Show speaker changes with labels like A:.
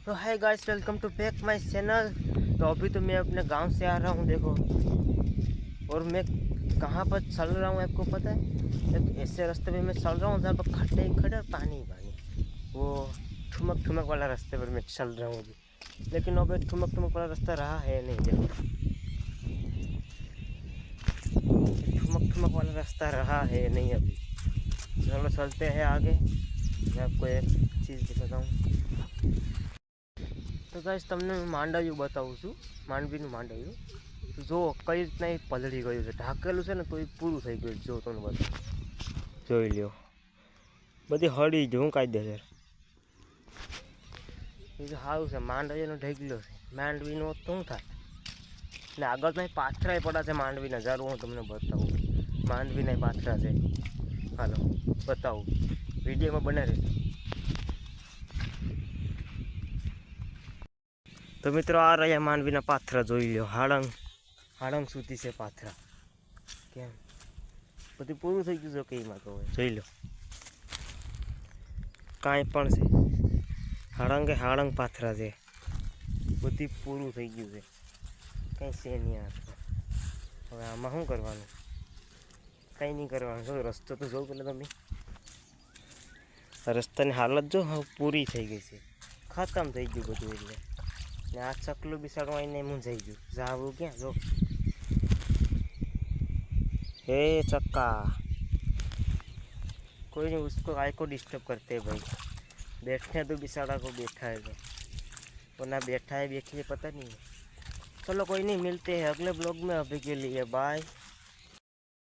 A: तो hi guys, welcome to back my channel. तो अभी तो मैं अपने गांव से आ रहा हूं, देखो। और मैं कहां पर चल रहा हूं आपको पता है? एक ऐसे रास्ते पे मैं चल रहा हूं जहां पर खड्डे ही खड्डे और पानी ही पानी। वो ठुमक ठुमक वाला रास्ते पर मैं चल रहा हूँ अभी। लेकिन अब ठुमक ठुमक वाला रास्ता रहा है नहीं, देखो। ठुमक ठुमक वाला रास्ता रहा है नहीं अभी। चलो चलते हैं आगे। मैं आपको एक चीज़ दिखाता हूँ। तो गाइस, તમને માંડવ્યું બતાવું છું, માંડવીનું માંડવ્યું। જો કઈ રીતના એ પલળી ગયું છે, ઢાંકેલું છે ને તો એ પૂરું થઈ ગયું છે। જો તમને બતાવું, જોઈ લ્યો, બધી હળી જ હું કાયદેસર। એ તો સારું છે, માંડવીનો ઢેકલો છે। માંડવીનો તો શું થાય ને, આગળ પાથરા પડ્યા છે માંડવીના। જરૂર હું તમને બતાવું, માંડવીના પાથરા છે। હાલો બતાવું, વિડીયોમાં બને રહેજો। तो मित्रों, आ रहा मांडवीना पाथरा જોઈ લો। હાડંગ હાડંગ સુધી છે પાથરા। કેમ બધું પૂરું થઈ ગયું છે કે એમાં તો જોઈ લો, કાંઈ પણ છે હાડંગે હાડંગ પાથરા છે, બધું પૂરું થઈ ગયું છે, કંઈ છે નહીં હાથમાં। હવે આમાં શું કરવાનું? કંઈ નહીં કરવાનું। જો રસ્તો તો જોઉં પેલા તમે, રસ્તાની હાલત જો હવે પૂરી થઈ ગઈ છે, ખતમ થઈ ગયું બધું। એટલે ને આ ચકલું બિસાડું આવીને મૂંઝાઈ ગયું, જાવું ક્યાં? જો हे चक्का, कोई नहीं उसको आय को डिस्टर्ब करते भाई। बैठने तो बिसाड़ा को बैठा है, तो ना बैठा है बैठी है पता नहीं है। चलो कोई नहीं, मिलते हैं अगले ब्लॉग में। अभी के लिए बाय।